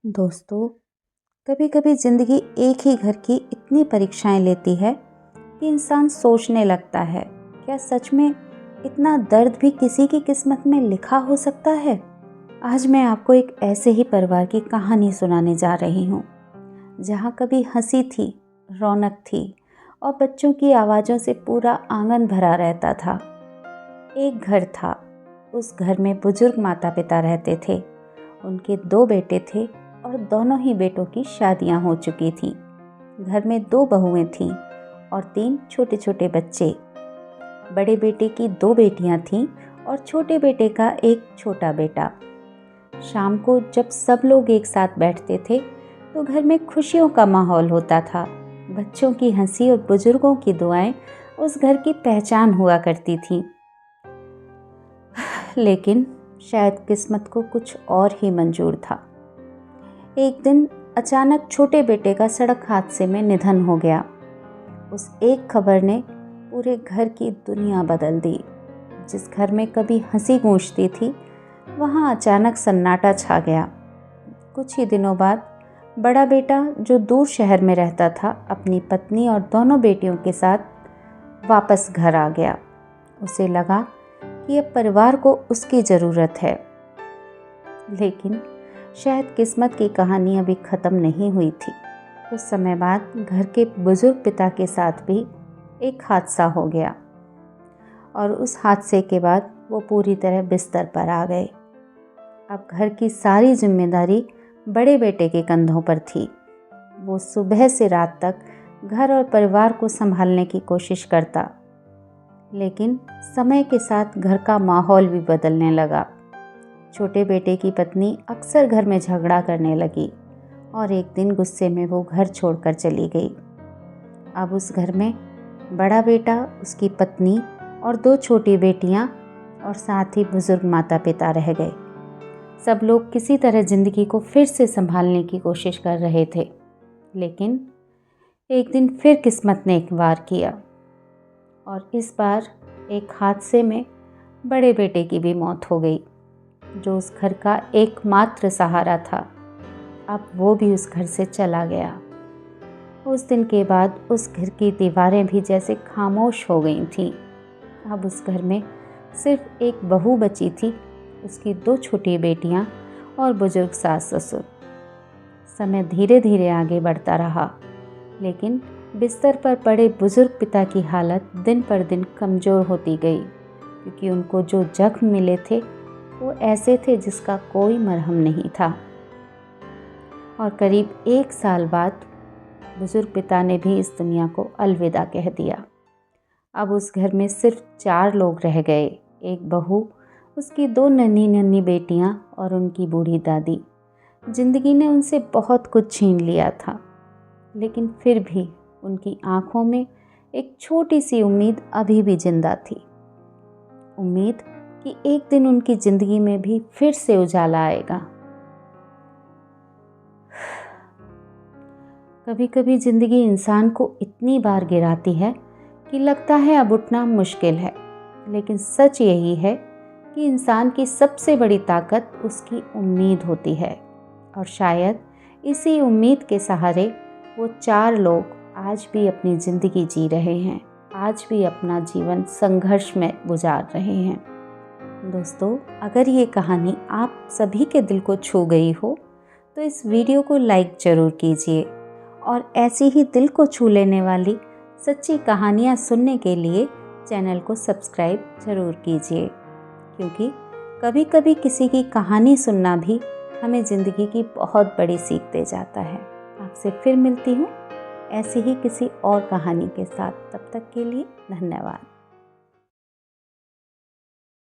दोस्तों, कभी कभी ज़िंदगी एक ही घर की इतनी परीक्षाएं लेती है कि इंसान सोचने लगता है, क्या सच में इतना दर्द भी किसी की किस्मत में लिखा हो सकता है। आज मैं आपको एक ऐसे ही परिवार की कहानी सुनाने जा रही हूँ, जहाँ कभी हंसी थी, रौनक थी और बच्चों की आवाज़ों से पूरा आंगन भरा रहता था। एक घर था, उस घर में बुजुर्ग माता पिता रहते थे। उनके 2 बेटे थे और दोनों ही बेटों की शादियां हो चुकी थीं। घर में 2 बहुएं थीं और 3 छोटे छोटे बच्चे। बड़े बेटे की 2 बेटियां थीं और छोटे बेटे का एक छोटा बेटा। शाम को जब सब लोग एक साथ बैठते थे तो घर में खुशियों का माहौल होता था। बच्चों की हंसी और बुजुर्गों की दुआएं उस घर की पहचान हुआ करती थीं। लेकिन शायद किस्मत को कुछ और ही मंजूर था। एक दिन अचानक छोटे बेटे का सड़क हादसे में निधन हो गया। उस एक खबर ने पूरे घर की दुनिया बदल दी। जिस घर में कभी हंसी गूंजती थी, वहां अचानक सन्नाटा छा गया। कुछ ही दिनों बाद बड़ा बेटा, जो दूर शहर में रहता था, अपनी पत्नी और दोनों बेटियों के साथ वापस घर आ गया। उसे लगा कि अब परिवार को उसकी ज़रूरत है। लेकिन शायद किस्मत की कहानी अभी ख़त्म नहीं हुई थी। कुछ समय बाद घर के बुजुर्ग पिता के साथ भी एक हादसा हो गया और उस हादसे के बाद वो पूरी तरह बिस्तर पर आ गए। अब घर की सारी जिम्मेदारी बड़े बेटे के कंधों पर थी। वो सुबह से रात तक घर और परिवार को संभालने की कोशिश करता। लेकिन समय के साथ घर का माहौल भी बदलने लगा। छोटे बेटे की पत्नी अक्सर घर में झगड़ा करने लगी और एक दिन गुस्से में वो घर छोड़कर चली गई। अब उस घर में बड़ा बेटा, उसकी पत्नी और 2 छोटी बेटियां और साथ ही बुजुर्ग माता पिता रह गए। सब लोग किसी तरह ज़िंदगी को फिर से संभालने की कोशिश कर रहे थे। लेकिन एक दिन फिर किस्मत ने एक वार किया और इस बार एक हादसे में बड़े बेटे की भी मौत हो गई, जो उस घर का एकमात्र सहारा था। अब वो भी उस घर से चला गया। उस दिन के बाद उस घर की दीवारें भी जैसे खामोश हो गई थीं। अब उस घर में सिर्फ एक बहू बची थी, उसकी 2 छोटी बेटियां और बुजुर्ग सास ससुर। समय धीरे धीरे आगे बढ़ता रहा, लेकिन बिस्तर पर पड़े बुजुर्ग पिता की हालत दिन पर दिन कमज़ोर होती गई, क्योंकि उनको जो जख्म मिले थे वो ऐसे थे जिसका कोई मरहम नहीं था। और करीब 1 साल बाद बुजुर्ग पिता ने भी इस दुनिया को अलविदा कह दिया। अब उस घर में सिर्फ 4 लोग रह गए, एक बहू, उसकी 2 नन्ही नन्ही बेटियां और उनकी बूढ़ी दादी। जिंदगी ने उनसे बहुत कुछ छीन लिया था, लेकिन फिर भी उनकी आंखों में एक छोटी सी उम्मीद अभी भी जिंदा थी। उम्मीद कि एक दिन उनकी जिंदगी में भी फिर से उजाला आएगा। कभी कभी जिंदगी इंसान को इतनी बार गिराती है कि लगता है अब उठना मुश्किल है, लेकिन सच यही है कि इंसान की सबसे बड़ी ताकत उसकी उम्मीद होती है। और शायद इसी उम्मीद के सहारे वो 4 लोग आज भी अपनी ज़िंदगी जी रहे हैं, आज भी अपना जीवन संघर्ष में गुजार रहे हैं। दोस्तों, अगर ये कहानी आप सभी के दिल को छू गई हो तो इस वीडियो को लाइक ज़रूर कीजिए और ऐसी ही दिल को छू लेने वाली सच्ची कहानियाँ सुनने के लिए चैनल को सब्सक्राइब ज़रूर कीजिए, क्योंकि कभी कभी किसी की कहानी सुनना भी हमें ज़िंदगी की बहुत बड़ी सीख दे जाता है। आपसे फिर मिलती हूँ ऐसी ही किसी और कहानी के साथ। तब तक के लिए धन्यवाद।